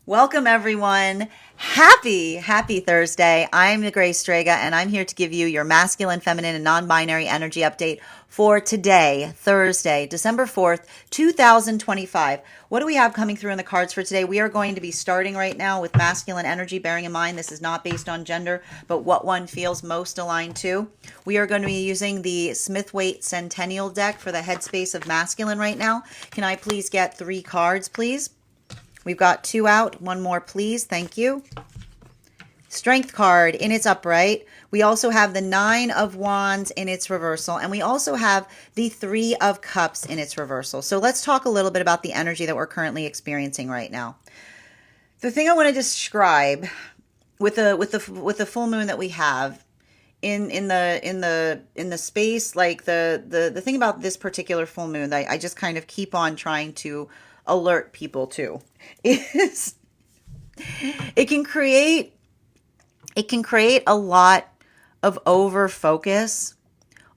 Welcome, everyone. Happy Thursday. I'm the Grace Strega, and I'm here to give you your masculine, feminine, and non-binary energy update for today, Thursday, December 4th, 2025. What do we have coming through in the cards for today? We are going to be starting right now with masculine energy, bearing in mind this is not based on gender, but what one feels most aligned to. We are going to be using the Smith-Waite Centennial deck for the headspace of masculine right now. Can I please get 3 cards, please? We've got 2 out. 1 more, please. Thank you. Strength card in its upright. We also have the 9 of Wands in its reversal. And we also have the 3 of Cups in its reversal. So let's talk a little bit about the energy that we're currently experiencing right now. The thing I want to describe with the full moon that we have in the space, like the thing about this particular full moon that I just kind of keep on trying to alert people to is it can create a lot of over focus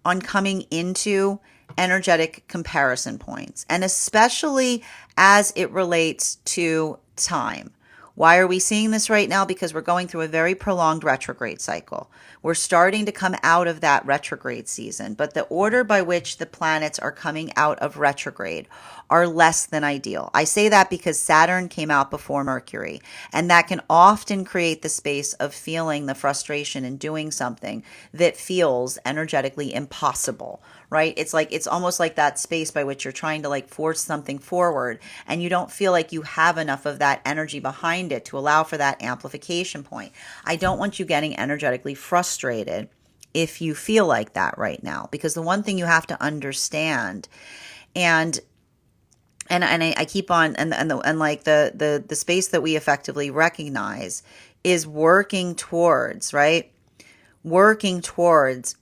on coming into energetic comparison points, and especially as it relates to time. Why are we seeing this right now? Because we're going through a very prolonged retrograde cycle. We're starting to come out of that retrograde season, but the order by which the planets are coming out of retrograde are less than ideal. I say that because Saturn came out before Mercury, and that can often create the space of feeling the frustration in doing something that feels energetically impossible, right? It's almost like that space by which you're trying to like force something forward, and you don't feel like you have enough of that energy behind it to allow for that amplification point. I don't want you getting energetically frustrated if you feel like that right now, because the one thing you have to understand, and I keep on, and like the space that we effectively recognize is working towards, right? Working towards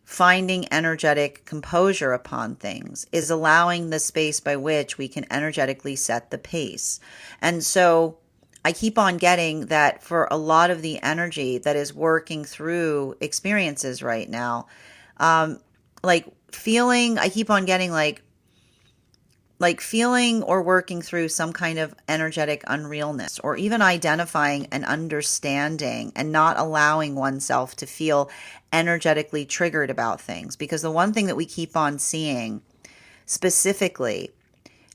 finding energetic composure upon things is allowing the space by which we can energetically set the pace. And so I keep on getting that for a lot of the energy that is working through experiences right now, like feeling, I keep on getting like feeling or working through some kind of energetic unrealness, or even identifying and understanding and not allowing oneself to feel energetically triggered about things. Because the one thing that we keep on seeing specifically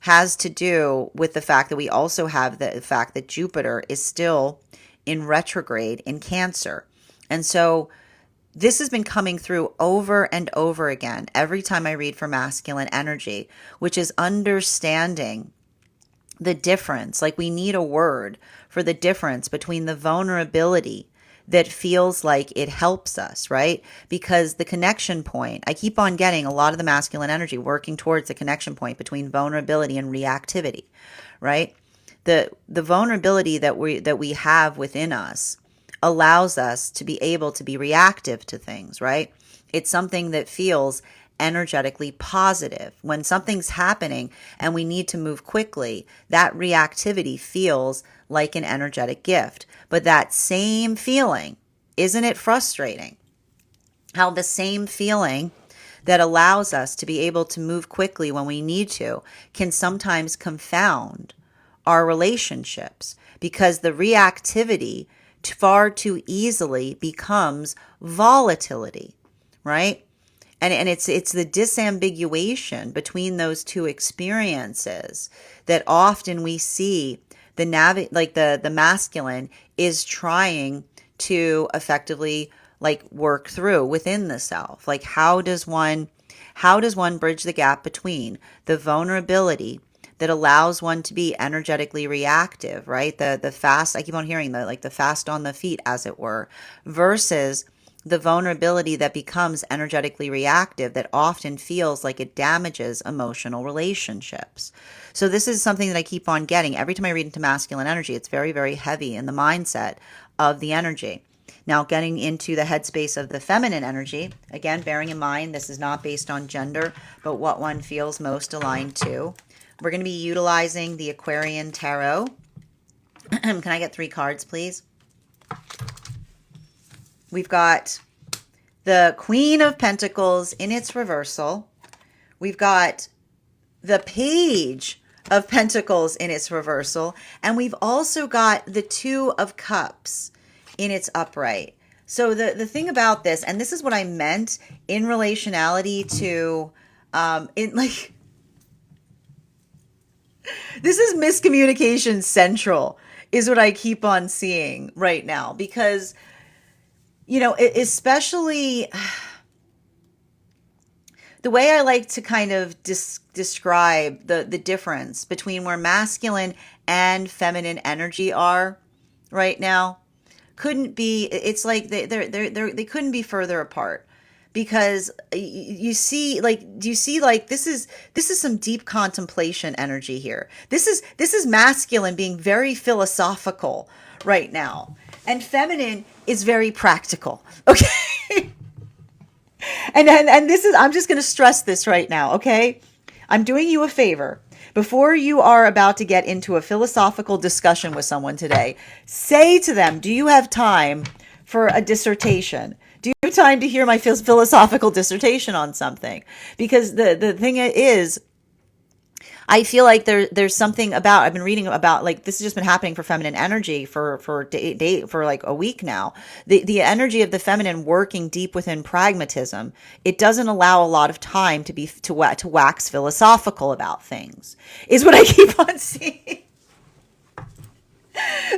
has to do with the fact that we also have the fact that Jupiter is still in retrograde in Cancer. And so this has been coming through over and over again every time I read for masculine energy, which is understanding the difference. Like, we need a word for the difference between the vulnerability that feels like it helps us, right? Because the connection point, I keep on getting a lot of the masculine energy working towards the connection point between vulnerability and reactivity, right? The vulnerability that we have within us allows us to be able to be reactive to things, right? It's something that feels energetically positive. When something's happening and we need to move quickly, that reactivity feels like an energetic gift. But that same feeling, isn't it frustrating? How the same feeling that allows us to be able to move quickly when we need to can sometimes confound our relationships, because the reactivity far too easily becomes volatility, right? And it's the disambiguation between those two experiences that often we see the masculine is trying to effectively like work through within the self. Like, how does one bridge the gap between the vulnerability that allows one to be energetically reactive, right? The fast, I keep on hearing the fast on the feet, as it were, versus the vulnerability that becomes energetically reactive, that often feels like it damages emotional relationships. So this is something that I keep on getting every time I read into masculine energy. It's very, very heavy in the mindset of the energy. Now, getting into the headspace of the feminine energy, again, bearing in mind this is not based on gender, but what one feels most aligned to. We're going to be utilizing the Aquarian Tarot. Can I get 3 cards, please? We've got the Queen of Pentacles in its reversal. We've got the Page of Pentacles in its reversal. And we've also got the Two of Cups in its upright. So the thing about this, and this is what I meant in relationality to, in like, this is miscommunication central, is what I keep on seeing right now. Because, especially the way I like to kind of describe the difference between where masculine and feminine energy are right now couldn't be, it's like they couldn't be further apart. Because you see, like, do you see, like, this is some deep contemplation energy here. This is masculine being very philosophical right now, and feminine is very practical. Okay. And this is, I'm just going to stress this right now, okay? I'm doing you a favor. Before you are about to get into a philosophical discussion with someone today, say to them, do you have time for a dissertation? Do you have time to hear my philosophical dissertation on something? Because the thing is, I feel like there's something about, I've been reading about, like, this has just been happening for feminine energy for like a week now. The energy of the feminine working deep within pragmatism, it doesn't allow a lot of time to wax philosophical about things, is what I keep on seeing.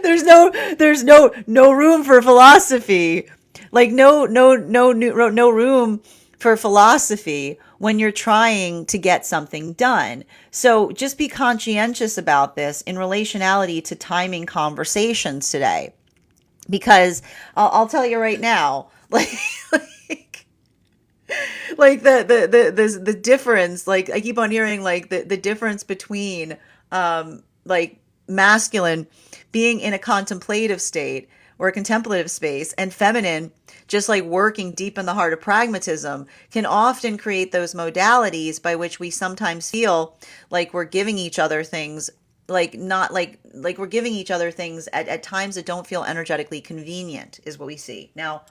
There's no room for philosophy. Like no room for philosophy when you're trying to get something done. So just be conscientious about this in relationality to timing conversations today. Because I'll tell you right now, like the difference, like I keep on hearing, like the difference between like masculine being in a contemplative state or a contemplative space, and feminine just like working deep in the heart of pragmatism, can often create those modalities by which we sometimes feel like we're giving each other things, like not like we're giving each other things at times that don't feel energetically convenient, is what we see. Now,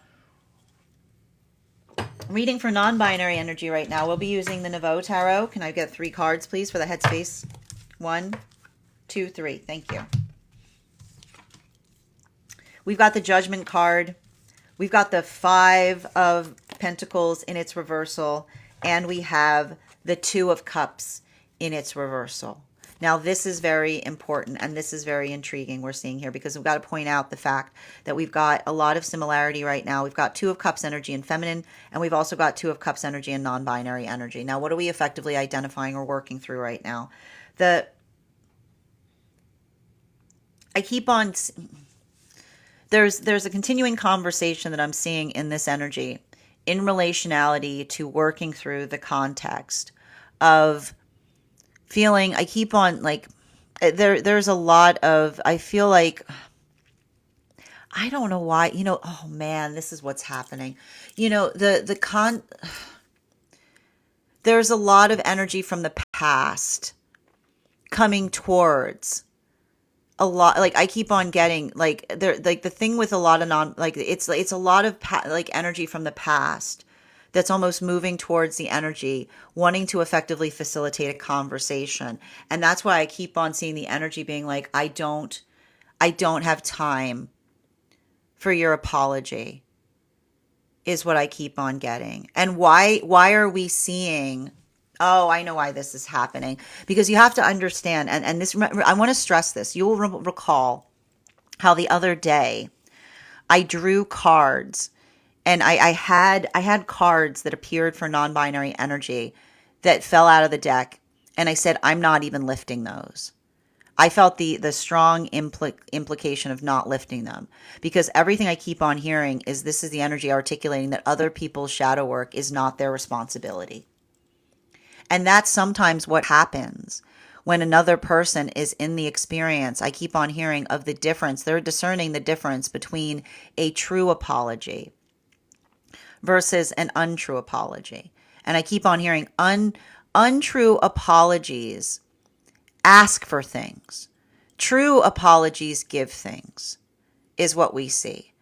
reading for non-binary energy right now, we'll be using the Nouveau Tarot. Can I get 3 cards, please, for the headspace? 1, 2, 3. Thank you. We've got the Judgment card. We've got the 5 of Pentacles in its reversal. And we have the 2 of Cups in its reversal. Now, this is very important, and this is very intriguing we're seeing here, because we've got to point out the fact that we've got a lot of similarity right now. We've got 2 of Cups energy in feminine, and we've also got 2 of Cups energy in non-binary energy. Now, what are we effectively identifying or working through right now? I keep on... There's a continuing conversation that I'm seeing in this energy in relationality to working through the context of feeling, I keep on, like, there's a lot of, I feel like, I don't know why, oh man, this is what's happening. There's a lot of energy from the past coming towards a lot, like I keep on getting, like, there, like the thing with a lot of it's a lot of like energy from the past that's almost moving towards the energy wanting to effectively facilitate a conversation. And that's why I keep on seeing the energy being like, I don't have time for your apology, is what I keep on getting. And why are we seeing, oh, I know why this is happening. Because you have to understand, and this, I want to stress this. You will recall how the other day I drew cards, and I had cards that appeared for non-binary energy that fell out of the deck, and I said, I'm not even lifting those. I felt the strong implication of not lifting them, because everything I keep on hearing is this is the energy articulating that other people's shadow work is not their responsibility. And that's sometimes what happens when another person is in the experience. I keep on hearing of the difference. They're discerning the difference between a true apology versus an untrue apology. And I keep on hearing untrue apologies ask for things. True apologies give things, is what we see.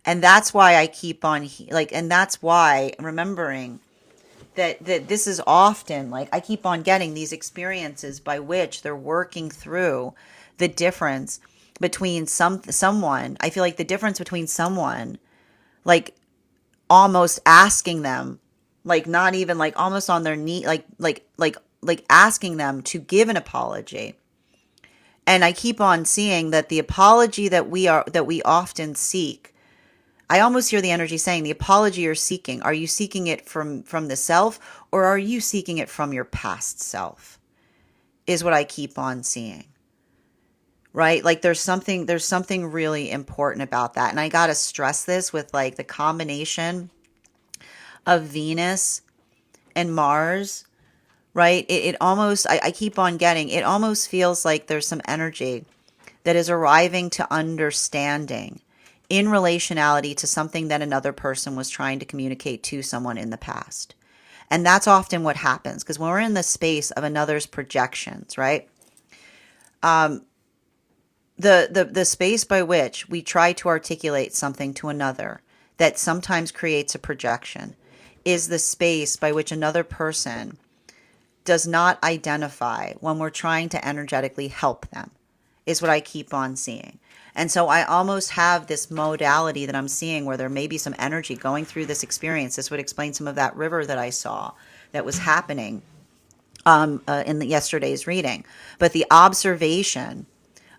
And that's why I keep on, and that's why, remembering that this is often, like, I keep on getting these experiences by which they're working through the difference between someone. I feel like the difference between someone, like, almost asking them, like, not even, like, almost on their knee, like asking them to give an apology. And I keep on seeing that the apology that we often seek, I almost hear the energy saying, the apology you're seeking, are you seeking it from the self, or are you seeking it from your past self? Is what I keep on seeing. Right? Like, there's something really important about that. And I got to stress this with, like, the combination of Venus and Mars, right? It almost, I keep on getting, it almost feels like there's some energy that is arriving to understanding in relationality to something that another person was trying to communicate to someone in the past. And that's often what happens, because when we're in the space of another's projections, right? The space by which we try to articulate something to another that sometimes creates a projection is the space by which another person does not identify when we're trying to energetically help them, is what I keep on seeing. And so I almost have this modality that I'm seeing where there may be some energy going through this experience. This would explain some of that river that I saw that was happening in yesterday's reading. But the observation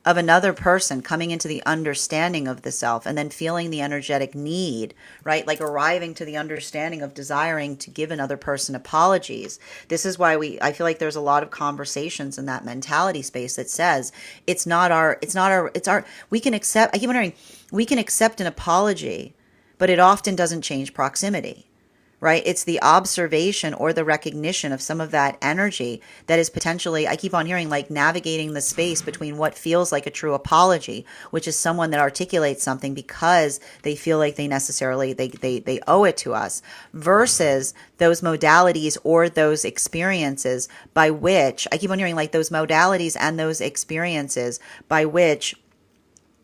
of another person coming into the understanding of the self and then feeling the energetic need, right? Like arriving to the understanding of desiring to give another person apologies. This is why I feel like there's a lot of conversations in that mentality space that says it's our, we can accept, I keep wondering, we can accept an apology, but it often doesn't change proximity. Right? It's the observation or the recognition of some of that energy that is potentially, I keep on hearing, like, navigating the space between what feels like a true apology, which is someone that articulates something because they feel like they necessarily, they owe it to us, versus those modalities or those experiences by which, I keep on hearing, like, those modalities and those experiences by which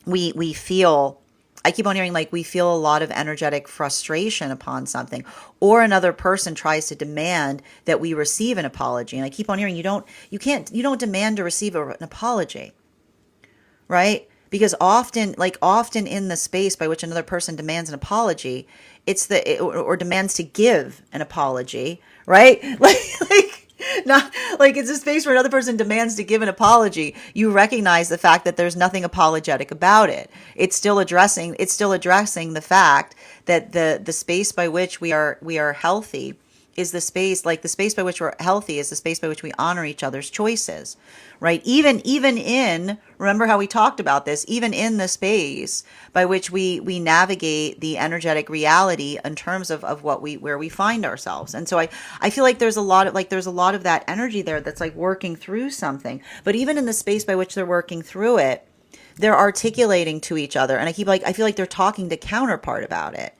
we feel, I keep on hearing, like, we feel a lot of energetic frustration upon something, or another person tries to demand that we receive an apology. And I keep on hearing, you don't demand to receive an apology, right? Because often in the space by which another person demands an apology, or demands to give an apology, right? Like, not like it's a space where another person demands to give an apology. You recognize the fact that there's nothing apologetic about it. It's still addressing the fact that the space by which we are healthy is the space, like, the space by which we're healthy is the space by which we honor each other's choices, right? Even in, remember how we talked about this, even in the space by which we navigate the energetic reality in terms of where we find ourselves. And so I feel like there's a lot of that energy there that's, like, working through something. But even in the space by which they're working through it, they're articulating to each other. And I feel like they're talking to counterpart about it.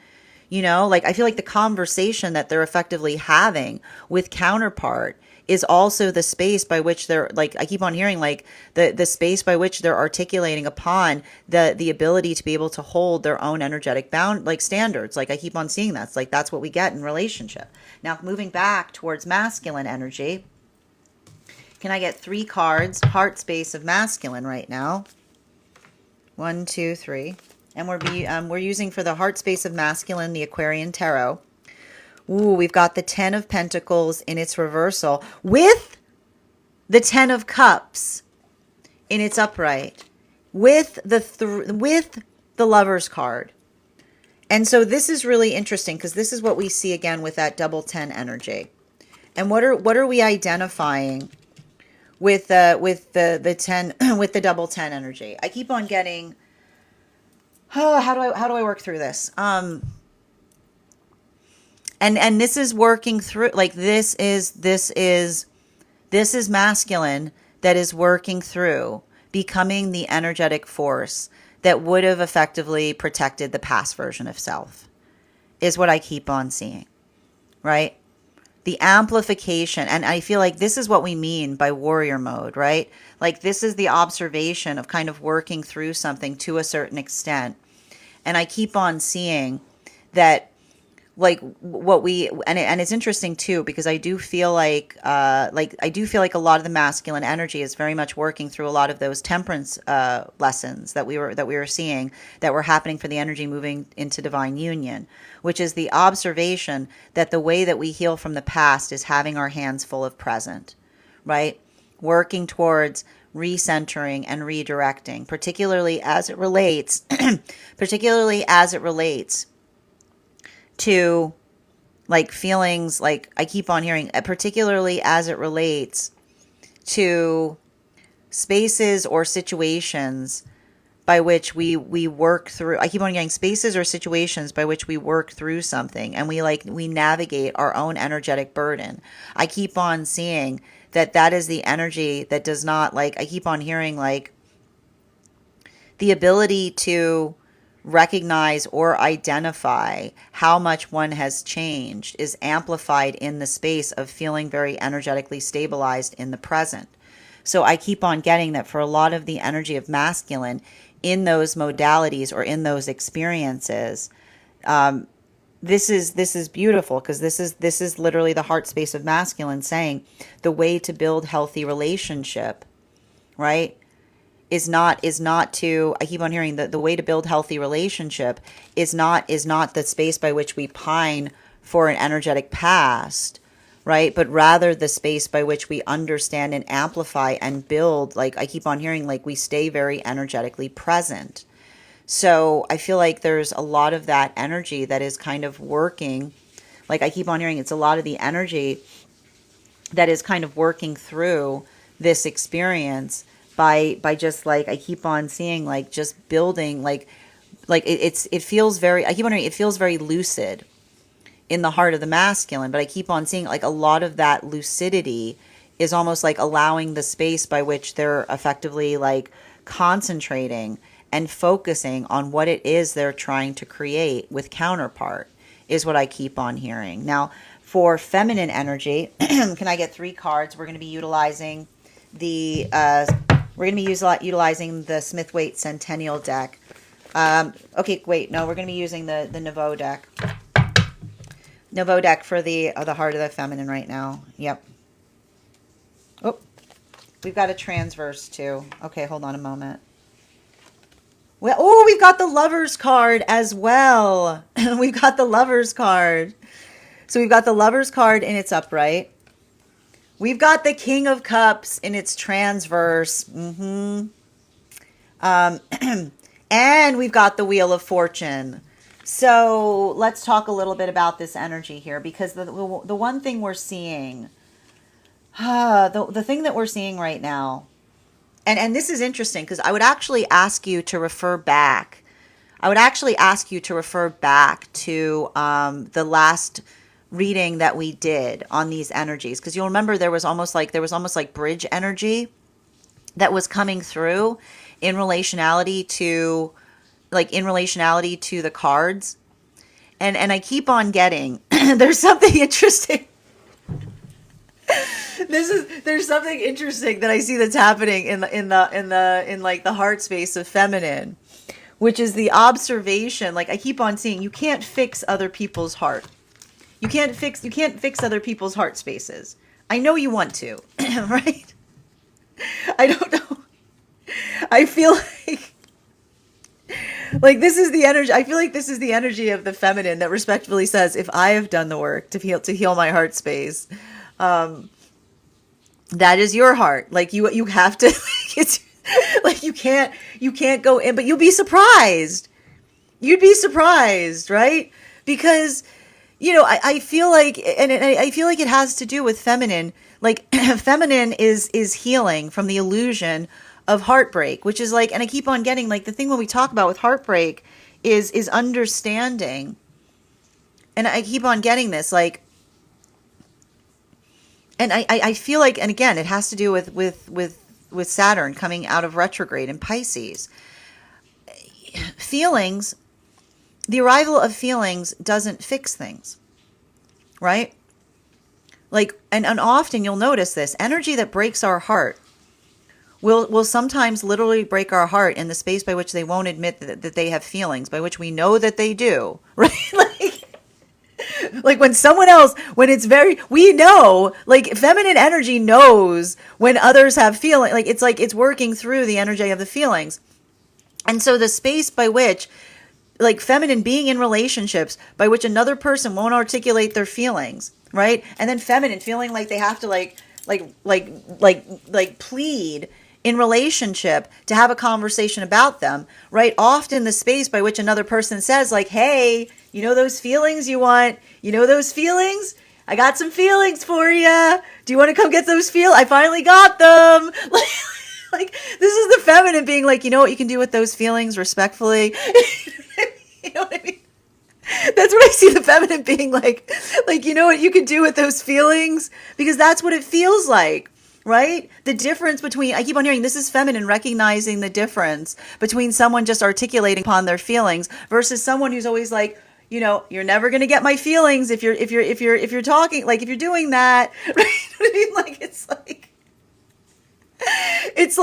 You know, like, I feel like the conversation that they're effectively having with counterpart is also the space by which they're, like, I keep on hearing, like, the space by which they're articulating upon the ability to be able to hold their own energetic standards. Like, I keep on seeing that. It's like, that's what we get in relationship. Now, moving back towards masculine energy, can I get 3 cards, heart space of masculine right now? 1, 2, 3. And we're using for the heart space of masculine, the Aquarian Tarot. Ooh, we've got the 10 of Pentacles in its reversal with the 10 of Cups in its upright, with the Lover's card. And so this is really interesting because this is what we see again with that double 10 energy. And what are we identifying with the 10 with the double 10 energy? I keep on getting, how do I work through this? And this is working through, like, this is masculine that is working through becoming the energetic force that would have effectively protected the past version of self, is what I keep on seeing, right? The amplification, and I feel like this is what we mean by warrior mode, right? Like, this is the observation of kind of working through something to a certain extent. And I keep on seeing that like what we and it's interesting too, because I do feel like I do feel like a lot of the masculine energy is very much working through a lot of those temperance lessons that we were seeing that were happening for the energy moving into divine union, which is the observation that the way that we heal from the past is having our hands full of present, right? Working towards recentering and redirecting, particularly as it relates particularly as it relates to like feelings, like I keep on hearing, particularly as it relates to spaces or situations by which we work through. I keep on getting spaces or situations by which we work through something, and we navigate our own energetic burden. I keep on seeing that is the energy that does not, like, I keep on hearing like the ability to recognize or identify how much one has changed is amplified in the space of feeling very energetically stabilized in the present. So I keep on getting that for a lot of the energy of masculine in those modalities or in those experiences, this is beautiful, because this is literally the heart space of masculine saying the way to build healthy relationship, right? Is not to, I keep on hearing that the way to build healthy relationship is not the space by which we pine for an energetic past, right? But rather the space by which we understand and amplify and build, like I keep on hearing, like we stay very energetically present. So I feel like there's a lot of that energy that is kind of working. Like I keep on hearing, it's a lot of the energy that is kind of working through this experience by just, like I keep on seeing, like just building, it feels very, I keep on hearing, it feels very lucid in the heart of the masculine, but I keep on seeing like a lot of that lucidity is almost like allowing the space by which they're effectively like concentrating and focusing on what it is they're trying to create with counterpart, is what I keep on hearing. Now, for feminine energy, can I get 3 cards? We're going to be utilizing the utilizing the Smith-Waite Centennial deck. Okay, wait, no, we're going to be using the Nouveau deck. Nouveau deck for the heart of the feminine right now. Yep. Oh, we've got a transverse too. Okay, hold on a moment. Well, oh, we've got the Lovers card as well. We've got the Lovers card. So we've got the Lovers card in its upright. We've got the King of Cups in its transverse. And we've got the Wheel of Fortune. So let's talk a little bit about this energy here, because the one thing we're seeing, the thing that we're seeing right now, and this is interesting, because I would actually ask you to refer back. I would actually ask you to refer back to the last reading that we did on these energies, because you'll remember there was almost like bridge energy that was coming through in relationality to the cards, and I keep on getting there's something interesting. There's something interesting that I see that's happening in like the heart space of feminine, which is the observation. Like I keep on seeing, you can't fix other people's heart. You can't fix other people's heart spaces. I know you want to, right? I don't know. I feel like this is the energy. I feel like this is the energy of the feminine that respectfully says, if I have done the work to heal my heart space, that is your heart. Like you have to. It's like you can't go in, but you'll be surprised. You'd be surprised, right? Because I feel like, and I feel like it has to do with feminine. Like feminine is healing from the illusion of heartbreak, which is like, and I keep on getting like the thing when we talk about with heartbreak is understanding. And I keep on getting this, like, and I feel like, and again, it has to do with Saturn coming out of retrograde in Pisces. Feelings, the arrival of feelings doesn't fix things, right? Like, and often you'll notice this energy that breaks our heart will sometimes literally break our heart in the space by which they won't admit that they have feelings, by which we know that they do, right? Like when someone else, when it's very, we know, like feminine energy knows when others have feeling, like it's working through the energy of the feelings. And so the space by which, like feminine being in relationships by which another person won't articulate their feelings, right? And then feminine feeling like they have to plead in relationship to have a conversation about them, right? Often the space by which another person says like, hey, you know those feelings you want? You know those feelings? I got some feelings for you. Do you want to come get those feelings? I finally got them. Like this is the feminine being like, you know what you can do with those feelings respectfully? You know what I mean? That's what I see the feminine being like, you know what you can do with those feelings? Because that's what it feels like, right? The difference between, I keep on hearing, this is feminine recognizing the difference between someone just articulating upon their feelings versus someone who's always like, you know, you're never going to get my feelings if you're talking, like if you're doing that, right? I mean, like, it's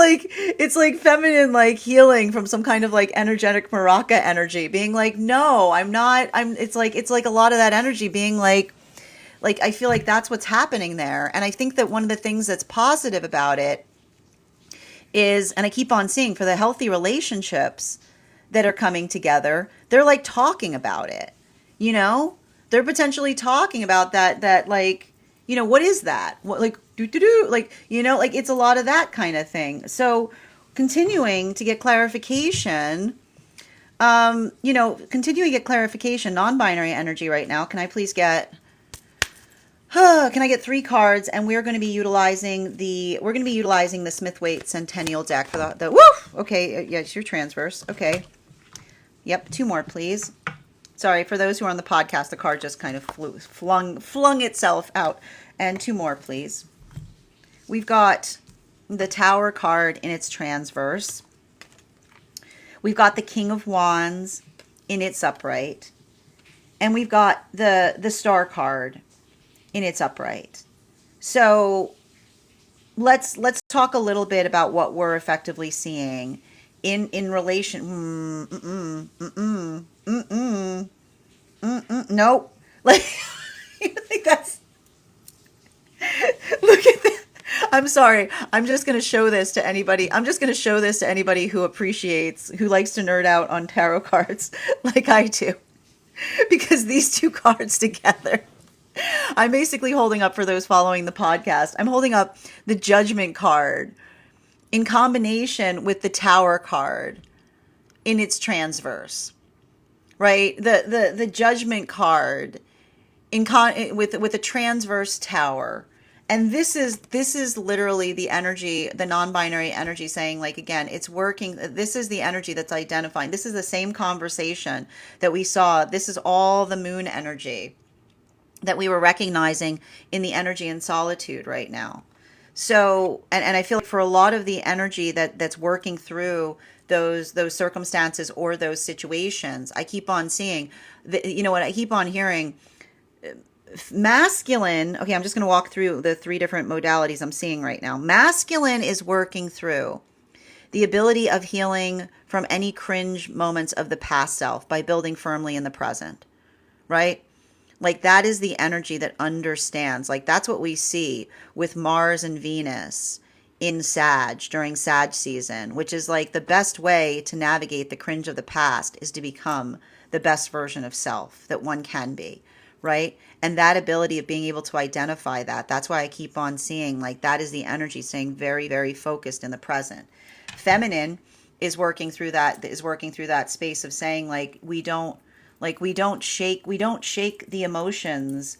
like feminine, like healing from some kind of like energetic maraca energy being like, no, I'm not, it's like a lot of that energy being like, I feel like that's what's happening there. And I think that one of the things that's positive about it is, and I keep on seeing for the healthy relationships that are coming together, they're like talking about it, you know, they're potentially talking about that, like, you know, what is that? What, like, like, you know, like it's a lot of that kind of thing. So continuing to get clarification, non-binary energy right now. Can I please get, can I get 3 cards? And we're going to be utilizing the Smith-Waite Centennial deck for the woo! Okay. Yeah, it's your transverse. Okay. Yep. 2 more, please. Sorry, for those who are on the podcast, the card just kind of flung itself out. And 2 more, please. We've got the Tower card in its transverse. We've got the King of Wands in its upright. And we've got the Star card in its upright. So let's talk a little bit about what we're effectively seeing in relation. Nope. Like, like that's. Look at that. I'm sorry. I'm just going to show this to anybody. I'm just going to show this to anybody who likes to nerd out on tarot cards like I do. Because these 2 cards together, I'm basically holding up, for those following the podcast, I'm holding up the Judgment card in combination with the Tower card in its transverse, right? The Judgment card with a transverse Tower. And this is literally the energy, the non-binary energy saying, like, again, it's working. This is the energy that's identifying. This is the same conversation that we saw. This is all the moon energy that we were recognizing in the energy in solitude right now. So, and I feel like for a lot of the energy that's working through those circumstances or those situations, I keep on seeing, you know what, I keep on hearing, masculine. Okay, I'm just going to walk through the 3 different modalities I'm seeing right now. Masculine is working through the ability of healing from any cringe moments of the past self by building firmly in the present, right? Like that is the energy that understands. Like that's what we see with Mars and Venus in Sag during Sag season, which is like the best way to navigate the cringe of the past is to become the best version of self that one can be, right? And that ability of being able to identify that's why I keep on seeing like that is the energy staying very, very focused in the present. Feminine is working through that space of saying like we don't shake the emotions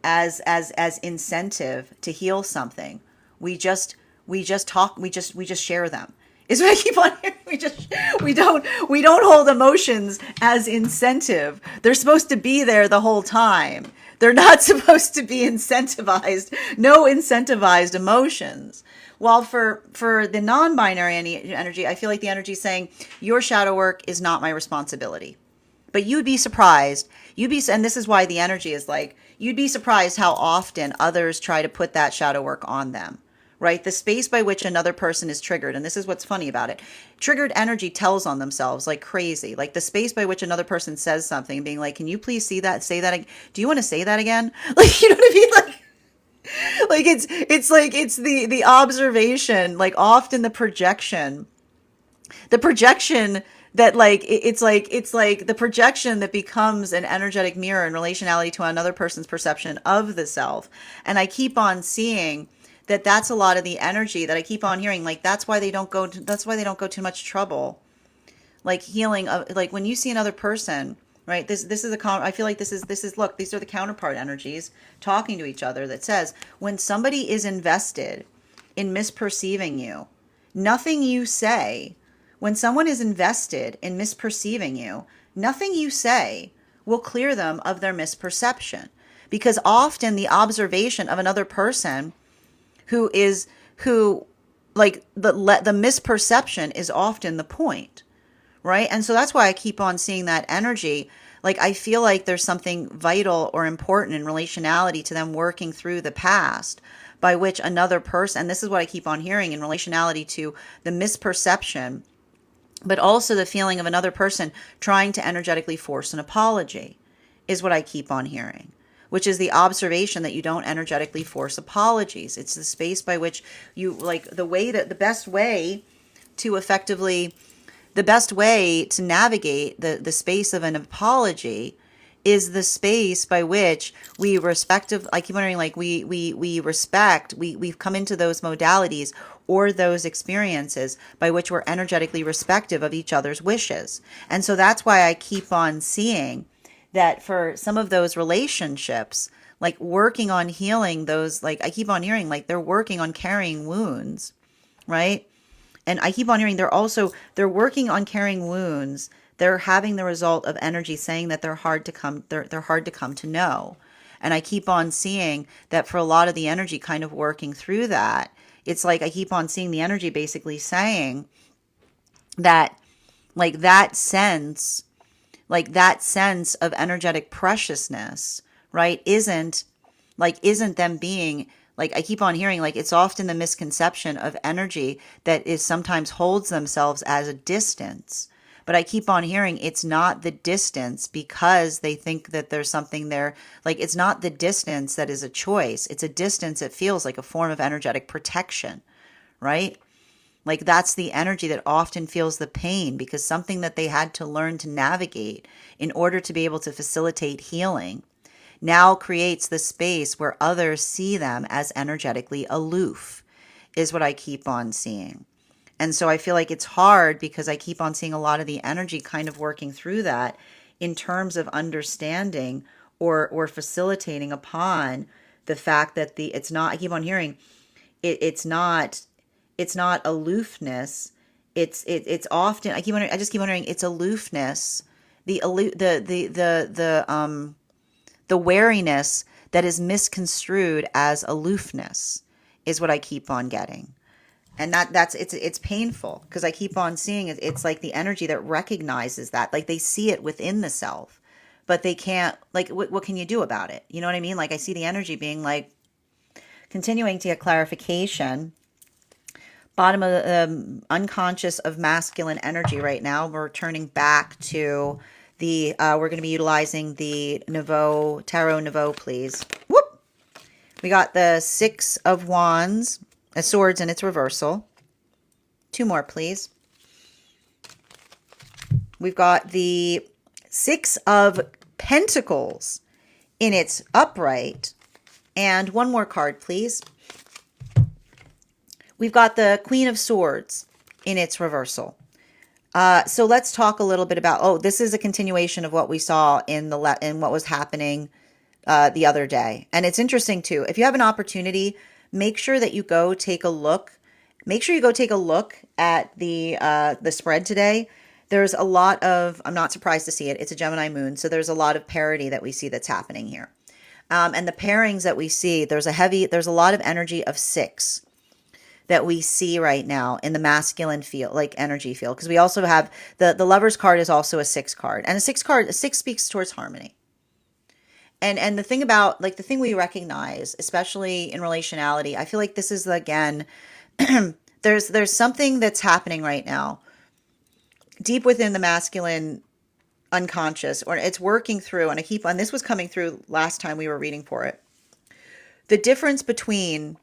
as incentive to heal something. We just share them. Is what I keep on hearing. We don't hold emotions as incentive. They're supposed to be there the whole time. They're not supposed to be incentivized. No incentivized emotions. While for the non-binary energy, I feel like the energy is saying your shadow work is not my responsibility. But you'd be surprised. And this is why the energy is like, you'd be surprised how often others try to put that shadow work on them, right? The space by which another person is triggered. And this is what's funny about it. Triggered energy tells on themselves like crazy. Like the space by which another person says something, being like, can you please see that? Say that. Do you want to say that again? Like, you know what I mean? Like it's like, it's the observation, like often the projection that like it's like the projection that becomes an energetic mirror in relationality to another person's perception of the self. And I keep on seeing that that's a lot of the energy that I keep on hearing. Like that's why they don't go too much trouble like healing of, like when you see another person, right? This is I feel like this is look, these are the counterpart energies talking to each other that says when somebody is invested in misperceiving you, nothing you say, when someone is invested in misperceiving you, nothing you say will clear them of their misperception. Because often the observation of another person who like the misperception is often the point, right? And so that's why I keep on seeing that energy. Like I feel like there's something vital or important in relationality to them working through the past by which another person, and this is what I keep on hearing in relationality to the misperception, but also the feeling of another person trying to energetically force an apology is what I keep on hearing, which is the observation that you don't energetically force apologies. It's the space by which you, like the best way to navigate the space of an apology is the space by which we I keep wondering, like we respect, we've come into those modalities or those experiences by which we're energetically respective of each other's wishes. And so that's why I keep on seeing that for some of those relationships, like working on healing those, like I keep on hearing, like they're working on carrying wounds, right? And I keep on hearing they're working on carrying wounds. They're having the result of energy saying that they're hard to come to know. And I keep on seeing that for a lot of the energy kind of working through that, it's like I keep on seeing the energy basically saying that like that sense of energetic preciousness, right, isn't them being, like I keep on hearing, like it's often the misconception of energy that is sometimes holds themselves as a distance. But I keep on hearing it's not the distance because they think that there's something there. Like it's not the distance that is a choice. It's a distance that feels like a form of energetic protection, right? Like that's the energy that often feels the pain because something that they had to learn to navigate in order to be able to facilitate healing now creates the space where others see them as energetically aloof, is what I keep on seeing. And so I feel like it's hard because I keep on seeing a lot of the energy kind of working through that in terms of understanding or facilitating upon the fact that it's not, I keep on hearing it's not aloofness. It's often, I just keep wondering, it's aloofness, the wariness that is misconstrued as aloofness is what I keep on getting. And it's painful because I keep on seeing it. It's like the energy that recognizes that, like they see it within the self, but they can't, like, what can you do about it? You know what I mean? Like I see the energy being like, continuing to get clarification. Bottom of the unconscious of masculine energy right now. We're turning back to we're going to be utilizing the Tarot Nouveau, please. Whoop! We got the Six of Wands, Swords in its reversal. Two more, please. We've got the Six of Pentacles in its upright. And one more card, please. We've got the Queen of Swords in its reversal. So let's talk a little bit about, this is a continuation of what we saw in what was happening the other day. And it's interesting too. If you have an opportunity, make sure that you go take a look. Make sure you go take a look at the spread today. There's a lot of, I'm not surprised to see it. It's a Gemini moon. So there's a lot of parity that we see that's happening here. And the pairings that we see, there's a lot of energy of 6 that we see right now in the masculine field, like energy field. Because we also have the Lover's card is also a 6 card. And a 6 speaks towards harmony. And the thing about, like, the thing we recognize, especially in relationality, I feel like this is, again, there's something that's happening right now deep within the masculine unconscious, or it's working through, and I keep on, this was coming through last time we were reading for it. The difference between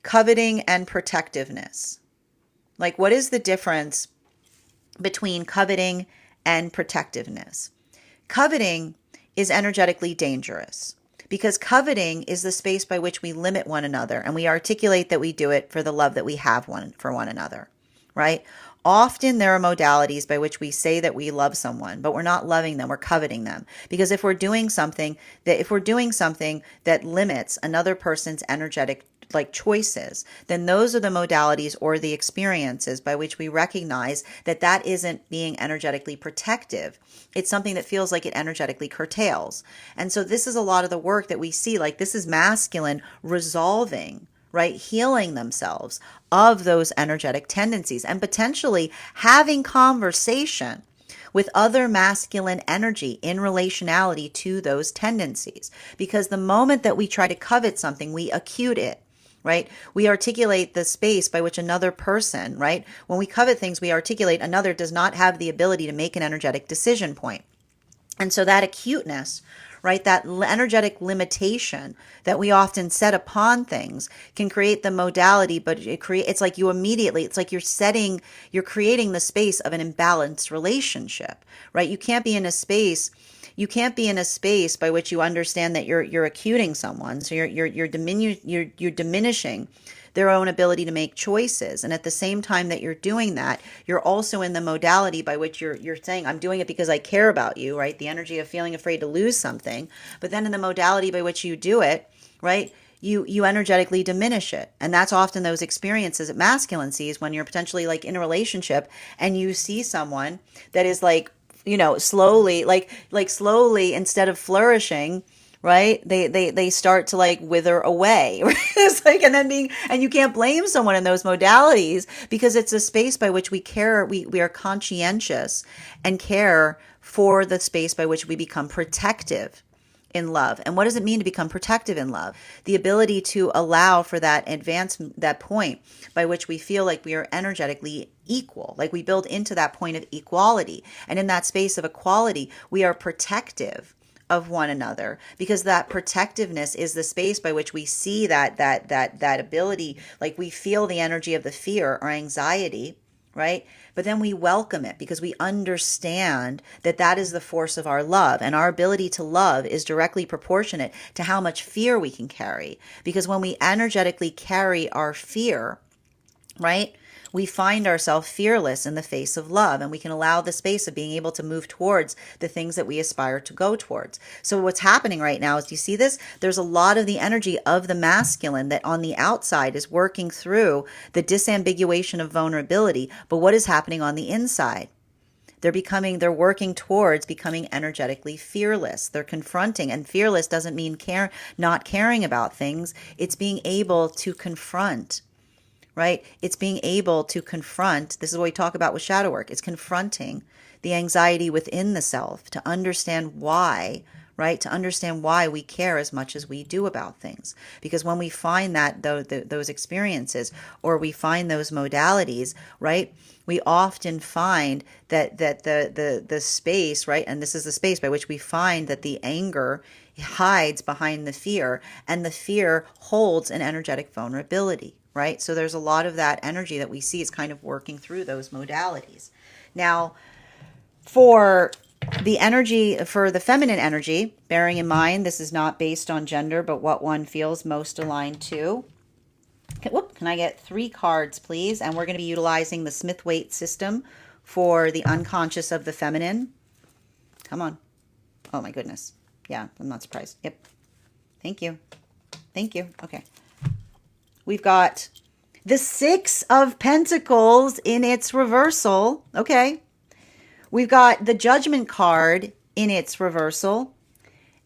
coveting and protectiveness. Like, what is the difference between coveting and protectiveness? Coveting is energetically dangerous because coveting is the space by which we limit one another, and we articulate that we do it for the love that we have one for one another, right? Often there are modalities by which we say that we love someone, but we're not loving them, we're coveting them. Because if we're doing something that limits another person's energetic like choices, then those are the modalities or the experiences by which we recognize that that isn't being energetically protective. It's something that feels like it energetically curtails. And so this is a lot of the work that we see, like this is masculine resolving, right? Healing themselves of those energetic tendencies and potentially having conversation with other masculine energy in relationality to those tendencies. Because the moment that we try to covet something, we acute it. Right? We articulate the space by which another person, right? When we covet things, we articulate another does not have the ability to make an energetic decision point. And so that acuteness, right, that energetic limitation that we often set upon things can create the modality, but it's like it's like you're creating the space of an imbalanced relationship, right? You can't be in a space by which you understand that you're acuting someone. So you're diminishing their own ability to make choices. And at the same time that you're doing that, you're also in the modality by which you're saying, I'm doing it because I care about you, right? The energy of feeling afraid to lose something. But then in the modality by which you do it, right? You energetically diminish it. And that's often those experiences that masculine sees when you're potentially like in a relationship and you see someone that is like, slowly, slowly, instead of flourishing, right? They start to like wither away. It's like, and you can't blame someone in those modalities because it's a space by which we care. We are conscientious and care for the space by which we become protective in love. And what does it mean to become protective in love? The ability to allow for that that point by which we feel like we are energetically equal, like we build into that point of equality. And in that space of equality, we are protective of one another because that protectiveness is the space by which we see that ability, like we feel the energy of the fear or anxiety, right? But then we welcome it because we understand that that is the force of our love, and our ability to love is directly proportionate to how much fear we can carry. Because when we energetically carry our fear, right, we find ourselves fearless in the face of love, and we can allow the space of being able to move towards the things that we aspire to go towards. So what's happening right now is, do you see this? There's a lot of the energy of the masculine that on the outside is working through the disambiguation of vulnerability. But what is happening on the inside? They're working towards becoming energetically fearless. They're confronting, and fearless doesn't mean not caring about things. It's being able to confront. Right? It's being able to confront. This is what we talk about with shadow work. It's confronting the anxiety within the self to understand why, right? To understand why we care as much as we do about things. Because when we find those experiences, or we find those modalities, right? We often find that the space, right? And this is the space by which we find that the anger hides behind the fear, and the fear holds an energetic vulnerability. Right? So there's a lot of that energy that we see is kind of working through those modalities. Now, for the feminine energy, bearing in mind this is not based on gender, but what one feels most aligned to. Can I get 3 cards, please? And we're going to be utilizing the Smith-Waite system for the unconscious of the feminine. Come on. Oh my goodness. Yeah, I'm not surprised. Yep. Thank you. Thank you. Okay. We've got the 6 of Pentacles in its reversal. Okay. We've got the Judgment card in its reversal.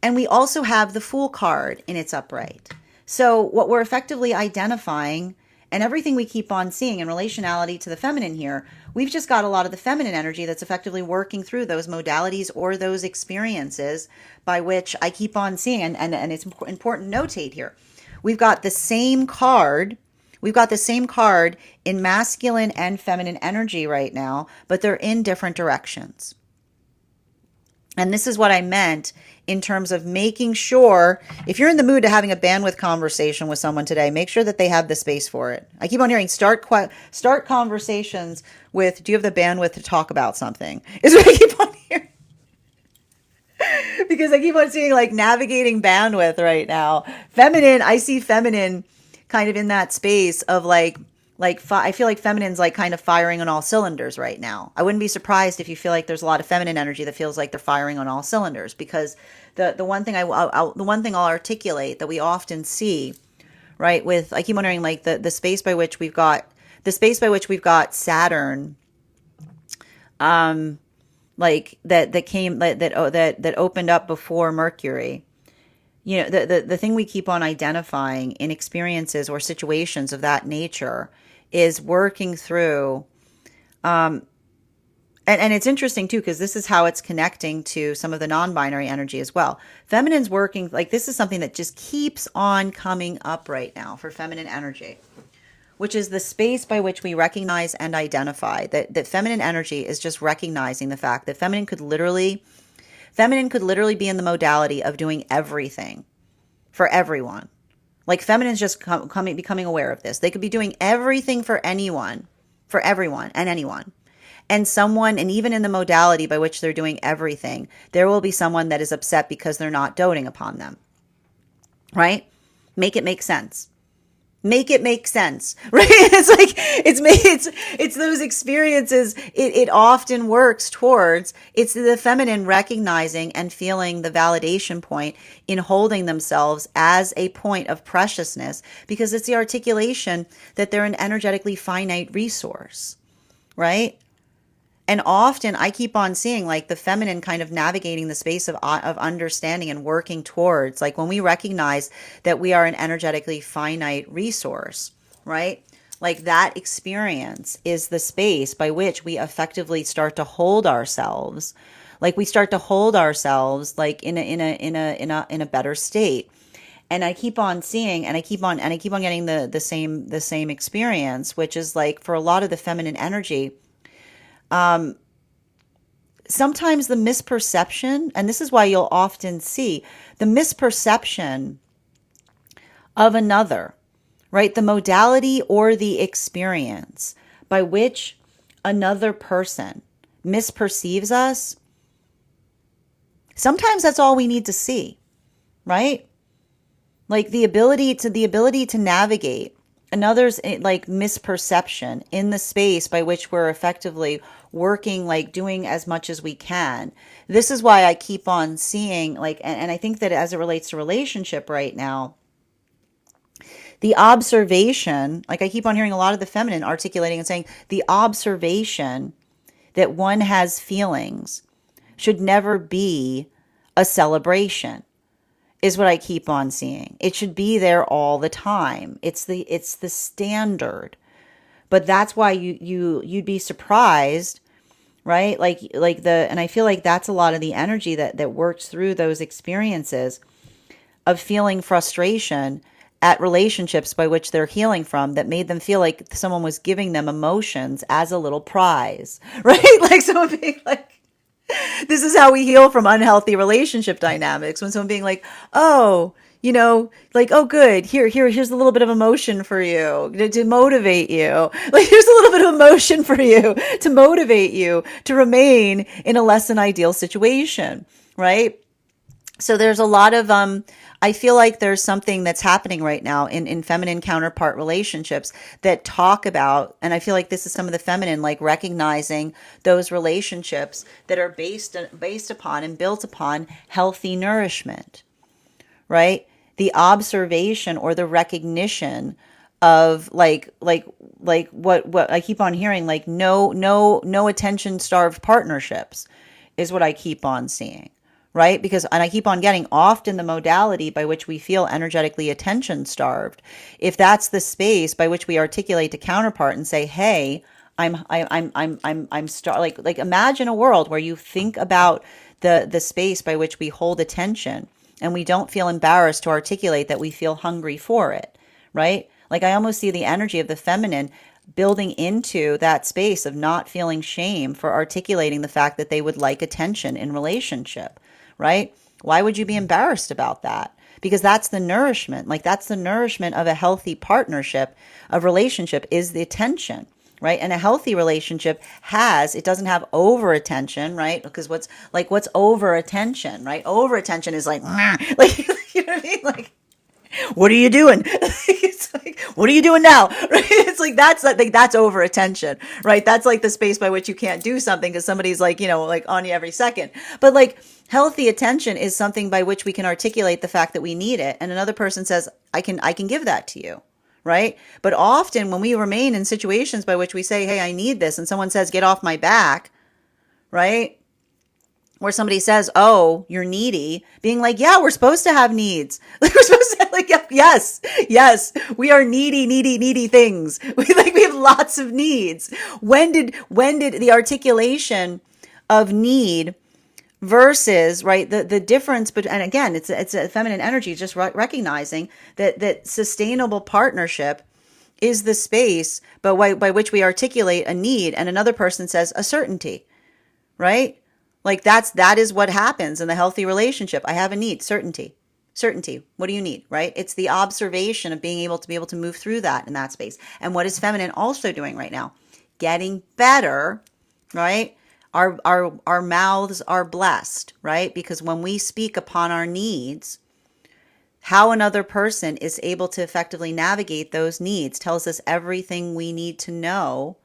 And we also have the Fool card in its upright. So what we're effectively identifying And everything we keep on seeing in relationality to the feminine here, we've just got a lot of the feminine energy that's effectively working through those modalities or those experiences by which I keep on seeing. And it's important to notate here. We've got the same card. We've got the same card in masculine and feminine energy right now, but they're in different directions. And this is what I meant in terms of making sure, if you're in the mood to having a bandwidth conversation with someone today, make sure that they have the space for it. I keep on hearing start conversations with, do you have the bandwidth to talk about something? Is what I keep on hearing. Because I keep on seeing like navigating bandwidth right now. Feminine, I see feminine kind of in that space of I feel like feminine's like kind of firing on all cylinders right now. I wouldn't be surprised if you feel like there's a lot of feminine energy that feels like they're firing on all cylinders, because the one thing I'll articulate that we often see, right, with, I keep wondering like the space by which we've got Saturn, like that opened up before Mercury. You know, the thing we keep on identifying in experiences or situations of that nature is working through, and it's interesting too, because this is how it's connecting to some of the non-binary energy as well. Feminine's working, like this is something that just keeps on coming up right now for feminine energy, which is the space by which we recognize and identify that feminine energy is just recognizing the fact that feminine could literally be in the modality of doing everything for everyone. Like feminine's just becoming aware of this. They could be doing everything for anyone, for everyone and anyone. And even in the modality by which they're doing everything, there will be someone that is upset because they're not doting upon them. Right? Make it make sense. Make it make sense, right? It's like, it's those experiences. It often works towards, it's the feminine recognizing and feeling the validation point in holding themselves as a point of preciousness, because it's the articulation that they're an energetically finite resource, right? And often I keep on seeing like the feminine kind of navigating the space of understanding and working towards, like when we recognize that we are an energetically finite resource, right? Like that experience is the space by which we effectively start to hold ourselves. Like we start to hold ourselves like in a better state. And I keep on seeing, and I keep on getting the same experience, which is like for a lot of the feminine energy, sometimes the misperception, and this is why you'll often see the misperception of another, right? The modality or the experience by which another person misperceives us. Sometimes that's all we need to see, right? Like the ability to navigate another's like misperception in the space by which we're effectively working, like doing as much as we can. This is why I keep on seeing like, and I think that as it relates to relationship right now, the observation, like I keep on hearing a lot of the feminine articulating and saying the observation that one has feelings should never be a celebration, is what I keep on seeing. It should be there all the time. It's the standard. But that's why you'd be surprised, right? And I feel like that's a lot of the energy that works through those experiences of feeling frustration at relationships by which they're healing from, that made them feel like someone was giving them emotions as a little prize, right? Like someone being like, this is how we heal from unhealthy relationship dynamics. When someone being like, oh, you know, like, oh, good. Here's a little bit of emotion for you to motivate you. Like, here's a little bit of emotion for you to motivate you to remain in a less than ideal situation, right? So there's a lot of, I feel like there's something that's happening right now in feminine counterpart relationships that talk about, and I feel like this is some of the feminine, like recognizing those relationships that are based upon and built upon healthy nourishment, right? The observation or the recognition of like what I keep on hearing, like no attention starved partnerships is what I keep on seeing. right? Because, and I keep on getting, often the modality by which we feel energetically attention starved, if that's the space by which we articulate to counterpart and say, hey, like imagine a world where you think about the space by which we hold attention and we don't feel embarrassed to articulate that we feel hungry for it, right? Like I almost see the energy of the feminine building into that space of not feeling shame for articulating the fact that they would like attention in relationship, right? Why would you be embarrassed about that? Because that's the nourishment. Like that's the nourishment of a healthy partnership, of relationship, is the attention, right? And a healthy relationship it doesn't have over attention, right? Because what's over attention, right? Over attention is like, like, you know what I mean? Like, what are you doing? It's like, what are you doing now? Right? It's like that's over attention, right? That's like the space by which you can't do something because somebody's like, like on you every second. But like healthy attention is something by which we can articulate the fact that we need it, and another person says, I can give that to you. Right? But often when we remain in situations by which we say, hey, I need this, and someone says, get off my back, right? Where somebody says, oh, you're needy, being like, yeah, we're supposed to have needs. Like we're supposed to like, yes, we are needy things. We have lots of needs. When did the articulation of need versus, right, the difference, but, and again, it's a feminine energy, just recognizing that sustainable partnership is the space by which we articulate a need and another person says a certainty, right? Like that is what happens in the healthy relationship. I have a need, certainty. What do you need, right? It's the observation of being able to move through that in that space. And what is feminine also doing right now? Getting better, right? Our mouths are blessed, right? Because when we speak upon our needs, how another person is able to effectively navigate those needs tells us everything we need to know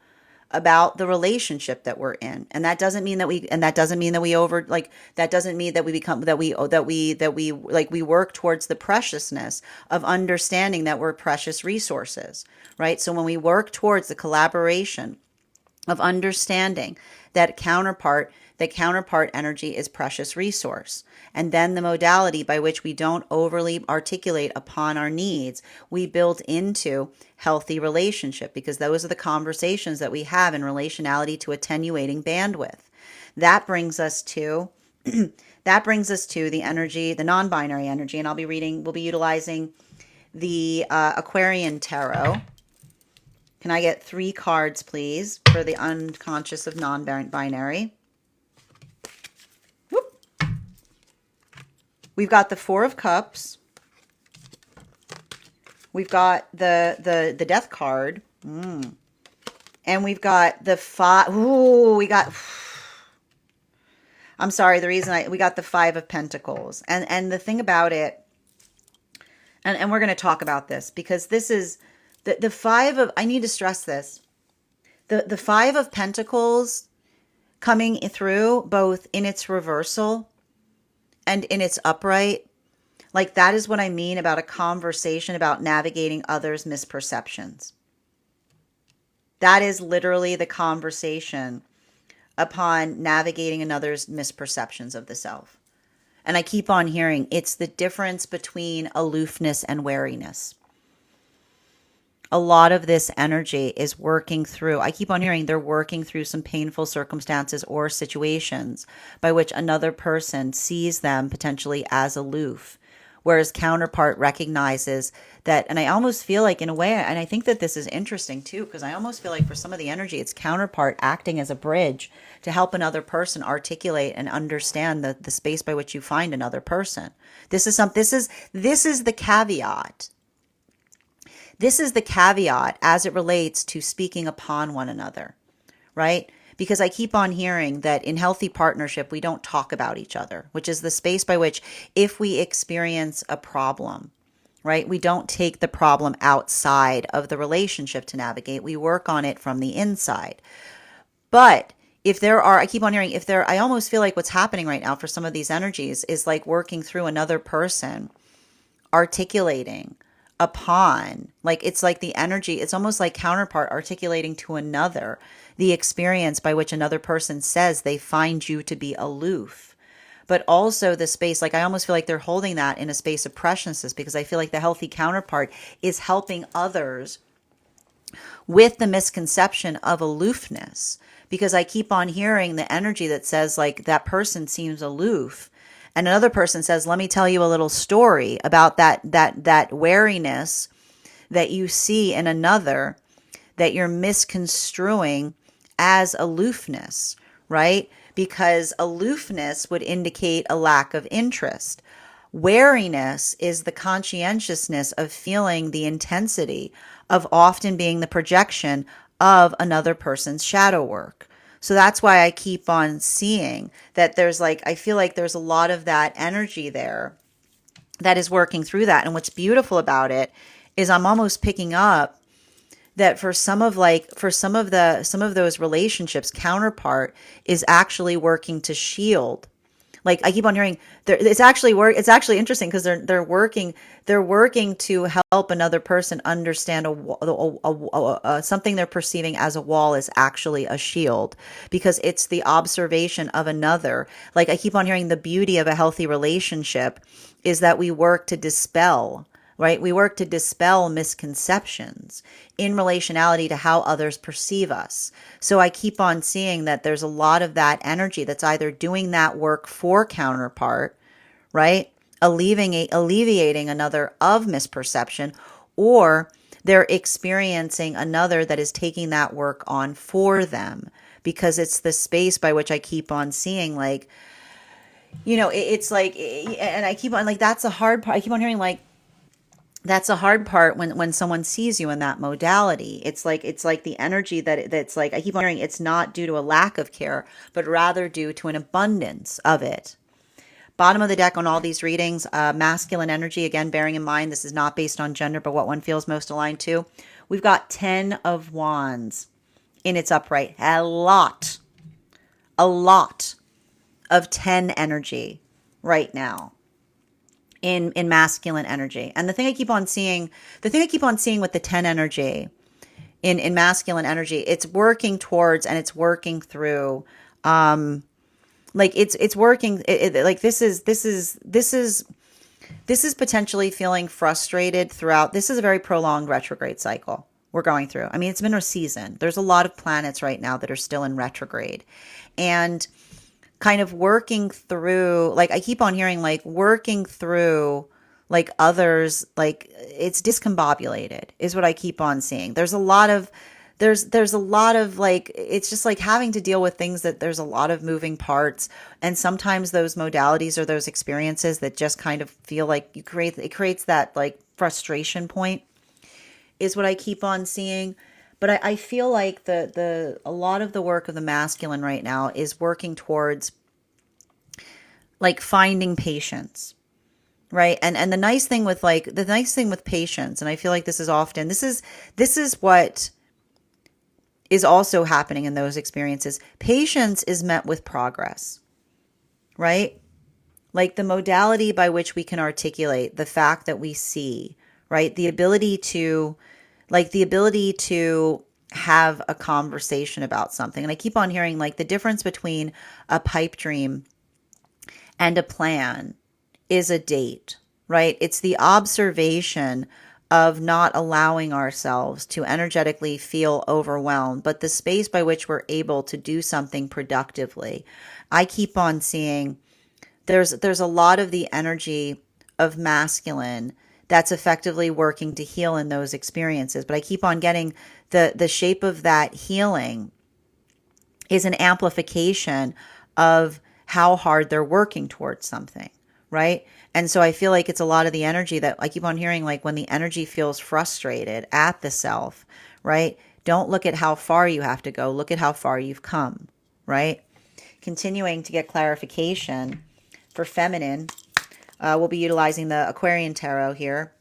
about the relationship that we're in. And that doesn't mean that we work towards the preciousness of understanding that we're precious resources, right? So when we work towards the collaboration of understanding that counterpart energy is precious resource, and then the modality by which we don't overly articulate upon our needs, we build into healthy relationship, because those are the conversations that we have in relationality to attenuating bandwidth. That brings us to the energy, the non-binary energy, and we'll be utilizing the Aquarian Tarot. Can I get 3 cards, please, for the unconscious of non-binary? Whoop. We've got the 4 of Cups. We've got the Death card. And we've got the 5. Ooh, I'm sorry, we got the 5 of Pentacles. And the thing about it, and we're going to talk about this, because this is the 5 of, I need to stress this. The 5 of Pentacles coming through both in its reversal and in its upright. Like that is what I mean about a conversation about navigating others' misperceptions. That is literally the conversation upon navigating another's misperceptions of the self. And I keep on hearing it's the difference between aloofness and wariness. A lot of this energy is working through, I keep on hearing they're working through some painful circumstances or situations by which another person sees them potentially as aloof, whereas counterpart recognizes that. And I almost feel like, in a way, and I think that this is interesting too, because I almost feel like for some of the energy, it's counterpart acting as a bridge to help another person articulate and understand the space by which you find another person. This is the caveat. This is the caveat as it relates to speaking upon one another, right? Because I keep on hearing that in healthy partnership, we don't talk about each other, which is the space by which, if we experience a problem, right, we don't take the problem outside of the relationship to navigate. We work on it from the inside. But I keep on hearing, I almost feel like what's happening right now for some of these energies is like working through another person, articulating upon, like it's like the energy, it's almost like counterpart articulating to another the experience by which another person says they find you to be aloof, but also the space, like I almost feel like they're holding that in a space of preciousness, because I feel like the healthy counterpart is helping others with the misconception of aloofness, because I keep on hearing the energy that says like that person seems aloof, and another person says, let me tell you a little story about that wariness that you see in another, that you're misconstruing as aloofness, right? Because aloofness would indicate a lack of interest. Wariness is the conscientiousness of feeling the intensity of often being the projection of another person's shadow work. So that's why I keep on seeing that there's like, I feel like there's a lot of that energy there that is working through that. And what's beautiful about it is I'm almost picking up that for some of those relationships, counterpart is actually working to shield. Like I keep on hearing there, it's actually interesting because they're working to help another person understand something they're perceiving as a wall is actually a shield, because it's the observation of another. Like I keep on hearing the beauty of a healthy relationship is that we work to dispel, right? We work to dispel misconceptions in relationality to how others perceive us. So I keep on seeing that there's a lot of that energy that's either doing that work for counterpart, right? Alleviating another of misperception, or they're experiencing another that is taking that work on for them, because it's the space by which I keep on seeing like, it's like, and I keep on like, that's a hard part. I keep on hearing like, that's a hard part when someone sees you in that modality. It's like the energy that's like, I keep on hearing it's not due to a lack of care, but rather due to an abundance of it. Bottom of the deck on all these readings, masculine energy, again, bearing in mind this is not based on gender, but what one feels most aligned to. We've got 10 of Wands in its upright. A lot of 10 energy right now in masculine energy. And the thing I keep on seeing with the 10 energy in masculine energy, it's working towards and it's working through, like it's working like this is potentially feeling frustrated throughout. This is a very prolonged retrograde cycle we're going through. I mean, it's been a season. There's a lot of planets right now that are still in retrograde, and kind of working through, like I keep on hearing like working through like others, like it's discombobulated is what I keep on seeing. There's a lot of like, it's just like having to deal with things that there's a lot of moving parts, and sometimes those modalities or those experiences that just kind of feel like it creates that like frustration point is what I keep on seeing. But I feel like a lot of the work of the masculine right now is working towards like finding patience, right? And the nice thing with patience, and I feel like this is what is also happening in those experiences. Patience is met with progress, right? Like the modality by which we can articulate the fact that we see, right? The ability to have a conversation about something. And I keep on hearing like the difference between a pipe dream and a plan is a date, right? It's the observation of not allowing ourselves to energetically feel overwhelmed, but the space by which we're able to do something productively. I keep on seeing there's a lot of the energy of masculine that's effectively working to heal in those experiences. But I keep on getting the shape of that healing is an amplification of how hard they're working towards something, right? And so I feel like it's a lot of the energy that I keep on hearing, like when the energy feels frustrated at the self, right? Don't look at how far you have to go. Look at how far you've come, right? Continuing to get clarification for feminine, we'll be utilizing the Aquarian Tarot here.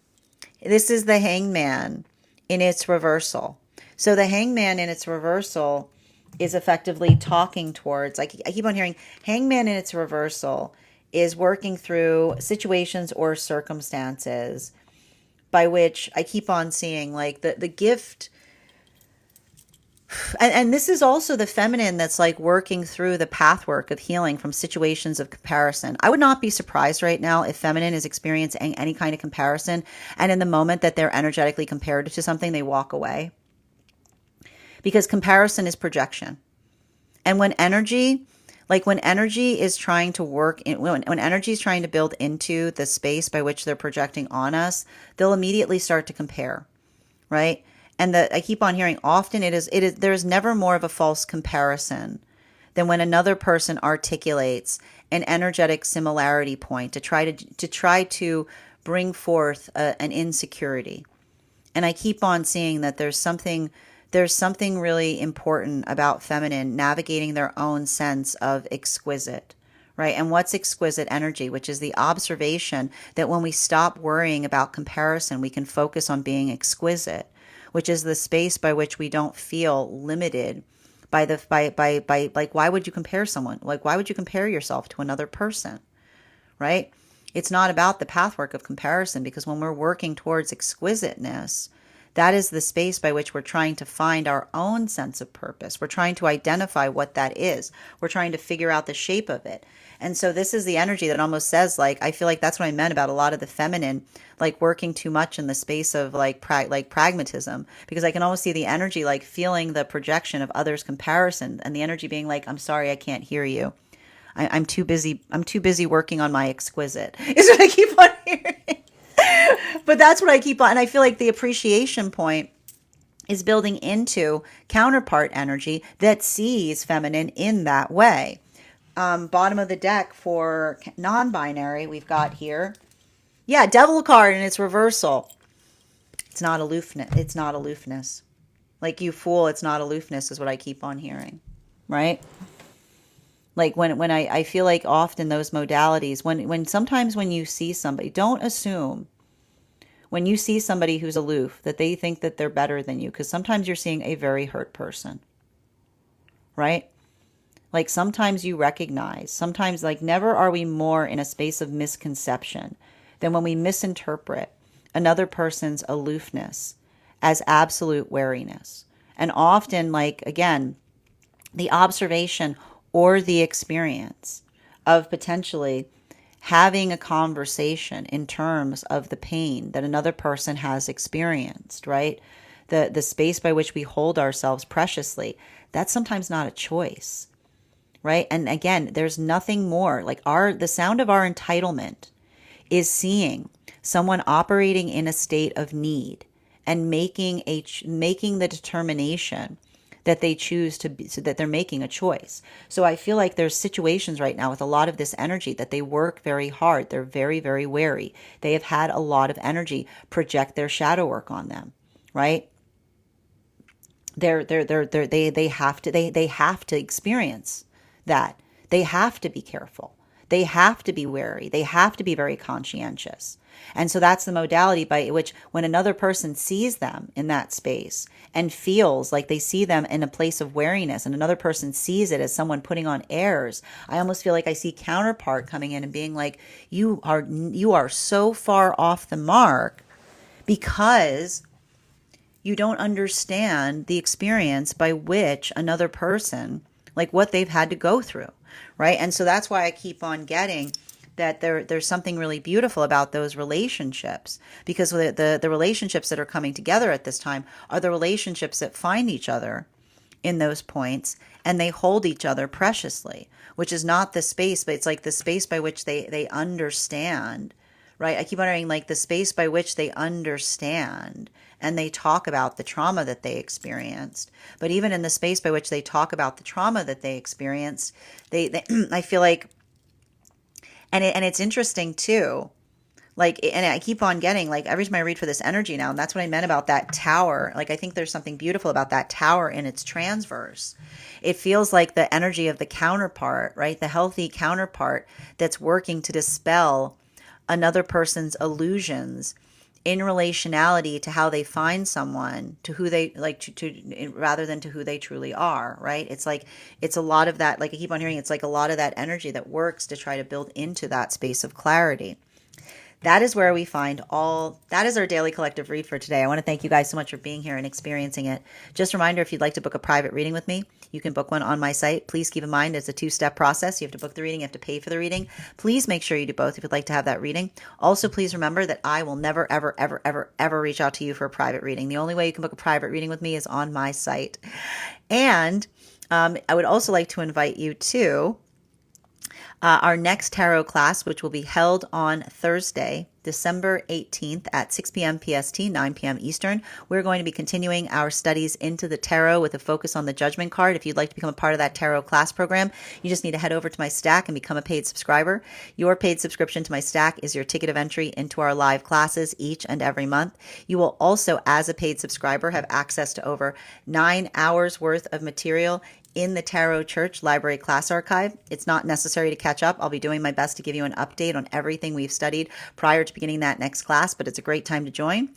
This is the Hangman in its reversal. So the Hangman in its reversal is effectively talking towards, I keep on hearing Hangman in its reversal is working through situations or circumstances by which I keep on seeing like the gift And this is also the feminine that's like working through the pathwork of healing from situations of comparison. I would not be surprised right now if feminine is experiencing any kind of comparison, and in the moment that they're energetically compared to something, they walk away, because comparison is projection. And when energy is trying to when energy is trying to build into the space by which they're projecting on us, they'll immediately start to compare, right? And I keep on hearing, often there's never more of a false comparison than when another person articulates an energetic similarity point to try to bring forth an insecurity. And I keep on seeing that there's something really important about feminine navigating their own sense of exquisite, right? And what's exquisite energy, which is the observation that when we stop worrying about comparison, we can focus on being exquisite, which is the space by which we don't feel limited by like, why would you compare someone? Like, why would you compare yourself to another person, right? It's not about the pathwork of comparison, because when we're working towards exquisiteness, that is the space by which we're trying to find our own sense of purpose. We're trying to identify what that is. We're trying to figure out the shape of it. And so this is the energy that almost says, like, I feel like that's what I meant about a lot of the feminine, like working too much in the space of like pragmatism, because I can almost see the energy like feeling the projection of others' comparison, and the energy being like, I'm sorry, I can't hear you. I'm too busy. I'm too busy working on my exquisite, is what I keep on hearing. But that's what I keep on. And I feel like the appreciation point is building into counterpart energy that sees feminine in that way. Bottom of the deck for non-binary, we've got here. Yeah, devil card and its reversal. It's not aloofness. It's not aloofness. Like, you fool, it's not aloofness is what I keep on hearing. Right? Like when I feel like often those modalities, when sometimes when you see somebody, don't assume when you see somebody who's aloof that they think that they're better than you, because sometimes you're seeing a very hurt person, right? Like sometimes you recognize, sometimes like never are we more in a space of misconception than when we misinterpret another person's aloofness as absolute wariness. And often, like, again, the observation or the experience of potentially having a conversation in terms of the pain that another person has experienced, right? The space by which we hold ourselves preciously, that's sometimes not a choice, right? And again, there's nothing more like the sound of our entitlement is seeing someone operating in a state of need and making the determination that they choose to be, so that they're making a choice. So I feel like there's situations right now with a lot of this energy that they work very hard. They're very, very wary. They have had a lot of energy project their shadow work on them, right? They have to experience that. They have to be careful. They have to be wary. They have to be very conscientious. And so that's the modality by which when another person sees them in that space and feels like they see them in a place of wariness, and another person sees it as someone putting on airs, I almost feel like I see counterpart coming in and being like, you are so far off the mark because you don't understand the experience by which another person, like what they've had to go through, right? And so that's why I keep on getting that there's something really beautiful about those relationships, because the relationships that are coming together at this time are the relationships that find each other in those points and they hold each other preciously, which is not the space, but it's like the space by which they understand, right? I keep wondering, like, the space by which they understand and they talk about the trauma that they experienced. But even in the space by which they talk about the trauma that they experienced, they I feel like, and it's interesting too, like, and I keep on getting, like, every time I read for this energy now, and that's what I meant about that tower. Like, I think there's something beautiful about that tower in its transverse. It feels like the energy of the counterpart, right? The healthy counterpart that's working to dispel another person's illusions in relationality to how they find someone, to who they like to rather than to who they truly are, right? It's like, it's a lot of that, like I keep on hearing, it's like a lot of that energy that works to try to build into that space of clarity. That is where we find that is our daily collective read for today. I want to thank you guys so much for being here and experiencing it. Just a reminder, if you'd like to book a private reading with me, you can book one on my site. Please keep in mind it's a two-step process. You have to book the reading, you have to pay for the reading. Please make sure you do both if you'd like to have that reading. Also, please remember that I will never, ever, ever, ever, ever reach out to you for a private reading. The only way you can book a private reading with me is on my site. And I would also like to invite you to our next tarot class, which will be held on Thursday, December 18th at 6 p.m. PST, 9 p.m. Eastern. We're going to be continuing our studies into the tarot with a focus on the Judgment card. If you'd like to become a part of that tarot class program, you just need to head over to my stack and become a paid subscriber. Your paid subscription to my stack is your ticket of entry into our live classes each and every month. You will also, as a paid subscriber, have access to over 9 hours worth of material in the Tarot Church Library Class Archive. It's not necessary to catch up. I'll be doing my best to give you an update on everything we've studied prior to beginning that next class, but it's a great time to join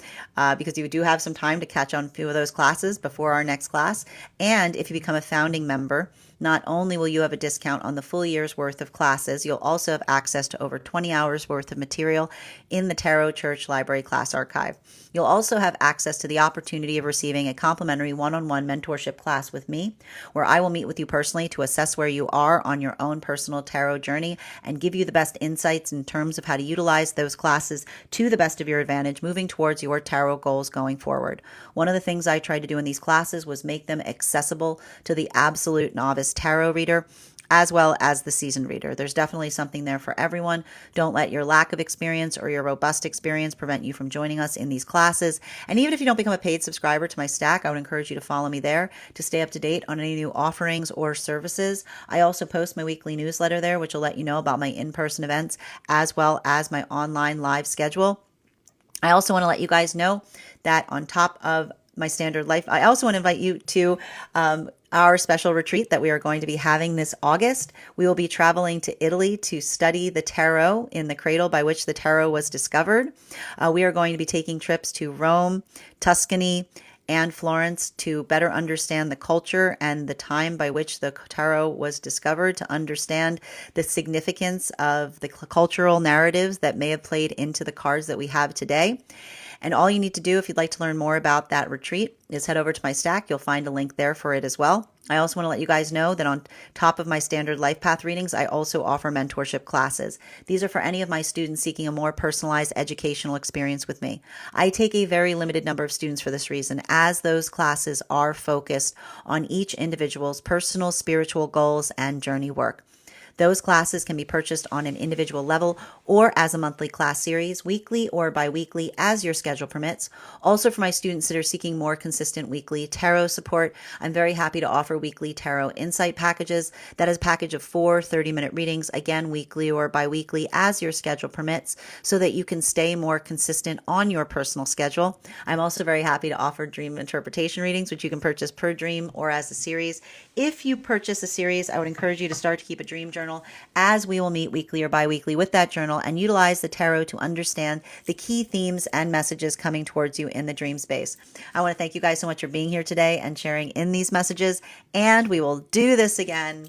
because you do have some time to catch on a few of those classes before our next class. And if you become a founding member, not only will you have a discount on the full year's worth of classes, you'll also have access to over 20 hours worth of material in the Tarot Church Library Class Archive. You'll also have access to the opportunity of receiving a complimentary one-on-one mentorship class with me, where I will meet with you personally to assess where you are on your own personal tarot journey and give you the best insights in terms of how to utilize those classes to the best of your advantage, moving towards your tarot goals going forward. One of the things I tried to do in these classes was make them accessible to the absolute novice tarot reader, as well as the seasoned reader. There's definitely something there for everyone. Don't let your lack of experience or your robust experience prevent you from joining us in these classes. And even if you don't become a paid subscriber to my stack, I would encourage you to follow me there to stay up to date on any new offerings or services. I also post my weekly newsletter there, which will let you know about my in-person events as well as my online live schedule. I also want to let you guys know that on top of my standard life, I also want to invite you to our special retreat that we are going to be having this August. We will be traveling to Italy to study the tarot in the cradle by which the tarot was discovered. We are going to be taking trips to Rome, Tuscany, and Florence to better understand the culture and the time by which the tarot was discovered, to understand the significance of the cultural narratives that may have played into the cards that we have today. And all you need to do if you'd like to learn more about that retreat is head over to my stack. You'll find a link there for it as well. I also want to let you guys know that on top of my standard life path readings, I also offer mentorship classes. These are for any of my students seeking a more personalized educational experience with me. I take a very limited number of students for this reason, as those classes are focused on each individual's personal spiritual goals and journey work. Those classes can be purchased on an individual level or as a monthly class series, weekly or bi-weekly as your schedule permits. Also, for my students that are seeking more consistent weekly tarot support, I'm very happy to offer weekly tarot insight packages. That is a package of 4 30-minute readings, again, weekly or bi-weekly as your schedule permits, so that you can stay more consistent on your personal schedule. I'm also very happy to offer dream interpretation readings, which you can purchase per dream or as a series. If you purchase a series, I would encourage you to start to keep a dream journal, as we will meet weekly or bi-weekly with that journal and utilize the tarot to understand the key themes and messages coming towards you in the dream space. I want to thank you guys so much for being here today and sharing in these messages, and we will do this again